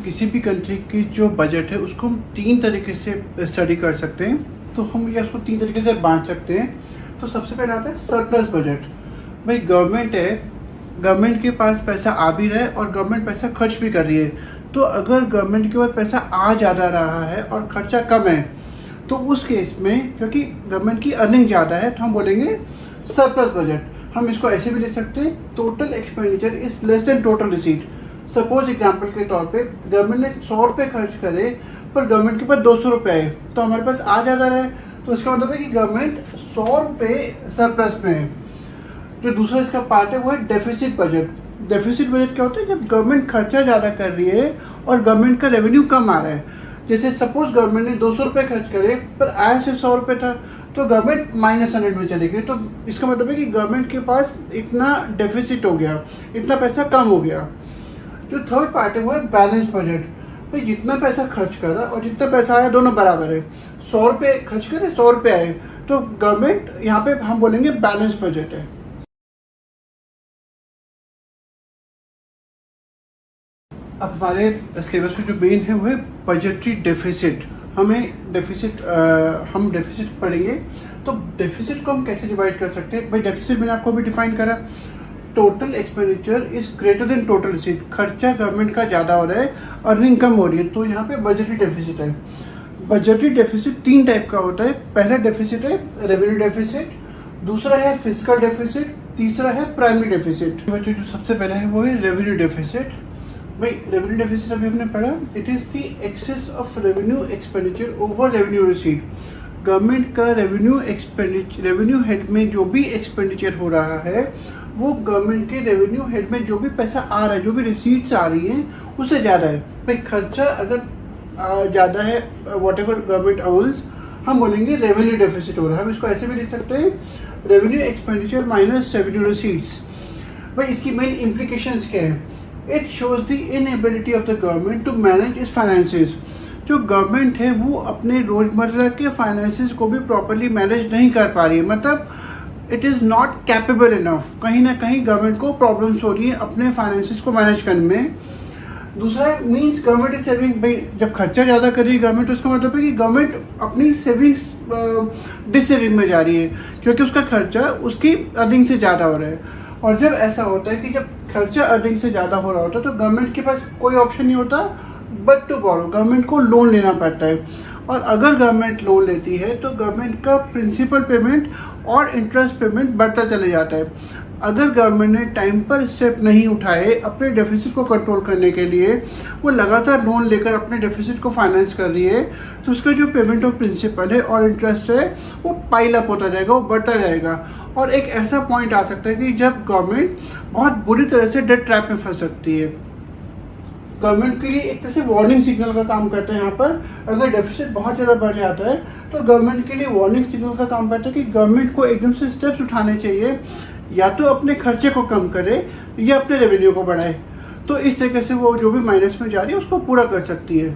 किसी भी कंट्री की जो बजट है उसको हम 3 तरीके से स्टडी कर सकते हैं। तो हम या उसको 3 तरीके से बांट सकते हैं। तो सबसे पहले आता है सरप्लस बजट। भाई गवर्नमेंट है, गवर्नमेंट के पास पैसा आ भी रहा है और गवर्नमेंट पैसा खर्च भी कर रही है। तो अगर गवर्नमेंट के पास पैसा आ ज़्यादा रहा है और खर्चा कम है, तो उस केस में क्योंकि गवर्नमेंट की अर्निंग ज़्यादा है तो हम बोलेंगे सरप्लस बजट। हम इसको ऐसे भी लिख सकते हैं, total expenditure is less than total receipt. Suppose example के तौर पे गवर्नमेंट ने 100 रुपये खर्च करे पर गवर्नमेंट के पास 200 रुपये आए, तो हमारे पास आ ज़्यादा रहे, तो इसका मतलब है कि गवर्नमेंट 100 रुपये सरप्लस में है। जो दूसरा इसका पार्ट है वो है डेफिसिट बजट। डेफिसिट बजट क्या होता है? जब गवर्नमेंट खर्चा ज़्यादा कर रही है और गवर्नमेंट का रेवेन्यू कम आ रहा है। जैसे सपोज गवर्नमेंट ने 200 रुपये खर्च करे पर आया सिर्फ 100 रुपये था, तो गवर्नमेंट -100 में चली गई। तो इसका मतलब है कि गवर्नमेंट के पास इतना डेफिसिट हो गया, इतना पैसा कम हो गया। जो थर्ड पार्ट है वो है बैलेंस बजट। भाई जितना पैसा खर्च करा और जितना पैसा आया दोनों बराबर है। 100 रुपये खर्च करे, 100 रुपये आए, तो गवर्नमेंट यहाँ पे हम बोलेंगे बैलेंस बजट है। अब हमारे सिलेबस में जो मेन है वो है बजटरी डेफिसिट। हमें डेफिसिट हम डेफिसिट पढ़ेंगे। तो डेफिसिट को हम कैसे डिवाइड कर सकते हैं? भाई डेफिसिट मैंने आपको अभी डिफाइन करा, total expenditure is greater than total receipt. खर्चा गवर्नमेंट का ज़्यादा हो रहा है, अर्निंग कम हो रही है, तो यहाँ पे बजटरी डेफिसिट है। बजटरी डेफिसिट 3 टाइप का होता है। पहला डेफिसिट है रेवेन्यू डेफिसिट, दूसरा है फिस्कल डेफिसिट, तीसरा है प्राइमरी डेफिसिट। बच्चों जो सबसे पहला है वो है रेवेन्यू डेफिसिट। भाई रेवेन्यू डेफिसिट अभी हमने पढ़ा, it is the excess of revenue expenditure over revenue receipt. Government का रेवेन्यू हेड में जो भी एक्सपेंडिचर हो रहा है वो गवर्नमेंट के रेवेन्यू हेड में जो भी पैसा आ रहा है, जो भी रिसीट्स आ रही हैं उससे ज़्यादा है। भाई खर्चा अगर ज़्यादा है, वॉट एवर गवर्नमेंट अर्न्स, हम बोलेंगे रेवेन्यू डेफिसिट हो रहा है। हम इसको ऐसे भी लिख सकते हैं, revenue expenditure minus revenue receipts. भाई इसकी मेन इम्प्लीकेशंस क्या है? It shows the inability of the government to manage its finances. जो गवर्नमेंट है वो अपने रोज़मर्रा के फाइनेंसेस को भी प्रॉपरली मैनेज नहीं कर पा रही है, मतलब it is not capable enough. कहीं ना कहीं गवर्नमेंट को प्रॉब्लम्स हो रही है अपने फाइनेंसेस को मैनेज करने में। दूसरा मीन्स गवर्नमेंट इज सेविंग। भाई जब खर्चा ज़्यादा कर रही है गवर्नमेंट, तो इसका मतलब है कि गवर्नमेंट अपनी सेविंग्स डिससेविंग में जा रही है, क्योंकि उसका खर्चा उसकी अर्निंग से ज़्यादा हो रहा है। और जब ऐसा होता है कि जब खर्चा अर्निंग से ज़्यादा हो रहा होता है तो गवर्नमेंट के पास कोई ऑप्शन नहीं होता बट टू बोरो। गवर्नमेंट को लोन लेना पड़ता है, और अगर गवर्नमेंट लोन लेती है तो गवर्नमेंट का प्रिंसिपल पेमेंट और इंटरेस्ट पेमेंट बढ़ता चले जाता है। अगर गवर्नमेंट ने टाइम पर स्टेप नहीं उठाए अपने डेफिसिट को कंट्रोल करने के लिए, वो लगातार लोन लेकर अपने डेफिसिट को फाइनेंस कर रही है, तो उसका जो पेमेंट ऑफ प्रिंसिपल है और इंटरेस्ट है वो पाइल अप होता जाएगा, वो बढ़ता जाएगा। और एक ऐसा पॉइंट आ सकता है कि जब गवर्नमेंट बहुत बुरी तरह से डेट ट्रैप में फंस सकती है। गवर्नमेंट के लिए एक तरह से वार्निंग सिग्नल का काम करता है। यहाँ पर अगर डेफिसिट बहुत ज़्यादा बढ़ जाता है तो गवर्नमेंट के लिए वार्निंग सिग्नल का काम करता है कि गवर्नमेंट को एकदम से स्टेप्स उठाने चाहिए, या तो अपने खर्चे को कम करे या अपने रेवेन्यू को बढ़ाए। तो इस तरीके से वो जो भी माइनस में जा रही है उसको पूरा कर सकती है।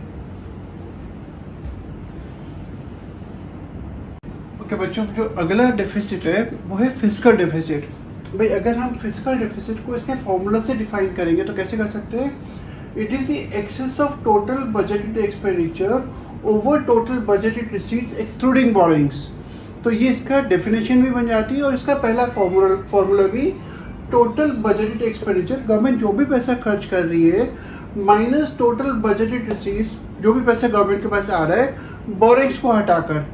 ओके बच्चों, जो अगला डेफिसिट है वो है फिस्कल डेफिसिट। भाई अगर हम फिस्कल डेफिसिट को इसके फॉर्मूला से डिफाइन करेंगे तो कैसे कर सकते हैं? It is the excess of total budgeted expenditure over total budgeted receipts excluding borrowings. तो ये इसका डेफिनेशन भी बन जाती है और इसका पहला फॉर्मूला भी, टोटल बजटेड एक्सपेंडिचर, गवर्नमेंट जो भी पैसा खर्च कर रही है माइनस टोटल बजटेड रिसीट्स, जो भी पैसा गवर्नमेंट के पास आ रहा है बोरोइंग्स को हटाकर।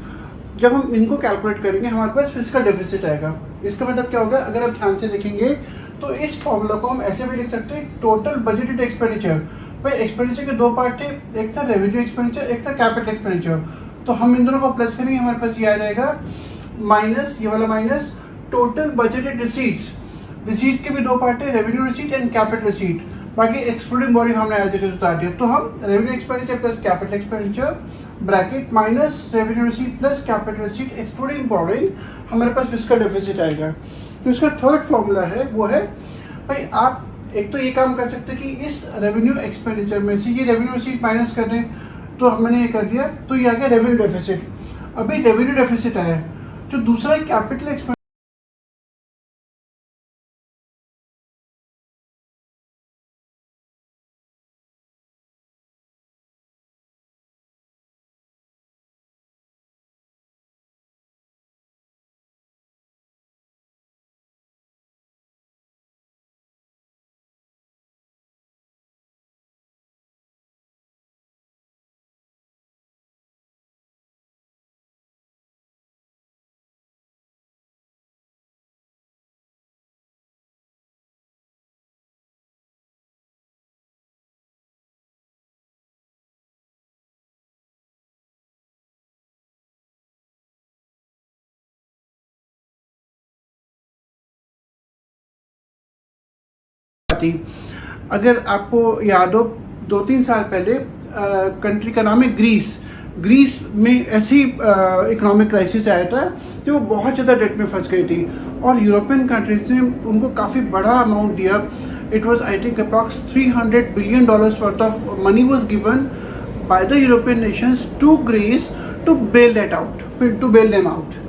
जब हम इनको कैलकुलेट करेंगे हमारे पास फिस्कल डेफिसिट आएगा। इसका मतलब क्या होगा? अगर आप ध्यान से देखेंगे तो इस फॉर्मूला को हम ऐसे भी लिख सकते हैं, टोटल बजटेड एक्सपेंडिचर। भाई एक्सपेंडिचर के 2 पार्ट थे, एक था रेवेन्यू एक्सपेंडिचर, एक था कैपिटल एक्सपेंडिचर। तो हम इन दोनों को प्लस करेंगे, हमारे पास ये आ जाएगा माइनस, ये वाला minus total budgeted receipts. Receipts के भी 2 पार्ट है, revenue receipt and capital receipt. बाकी एक्सक्लूडिंग बोरोइंग हमने एज इट इज उतार दिया। तो हम revenue expenditure plus capital expenditure bracket minus revenue receipt plus capital receipt excluding borrowing, हमारे पास फिस्कल डेफिसिट आएगा। तो इसका थर्ड फॉर्मूला है वो है, भाई आप एक तो ये काम कर सकते हैं कि इस रेवेन्यू एक्सपेंडिचर में से ये रेवेन्यू रिसीट माइनस कर दें, तो हमने ये कर दिया, तो ये आ गया रेवेन्यू डेफिसिट। अभी रेवेन्यू डेफिसिट आया, जो दूसरा कैपिटल एक्सपेंडिचर आती। अगर आपको याद हो 2-3 साल पहले कंट्री का नाम है ग्रीस। ग्रीस में ऐसी इकोनॉमिक क्राइसिस आया था कि वो बहुत ज़्यादा डेट में फंस गई थी और यूरोपियन कंट्रीज ने उनको काफ़ी बड़ा अमाउंट दिया। It was I think approx $300 billion worth of money was given by the European nations to Greece to bail that out, to bail them out.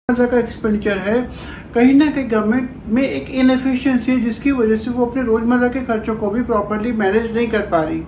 रोजमर्रा का एक्सपेंडिचर है, कहीं ना कहीं गवर्नमेंट में एक इनएफिशिएंसी है जिसकी वजह से वो अपने रोजमर्रा के खर्चों को भी प्रॉपरली मैनेज नहीं कर पा रही।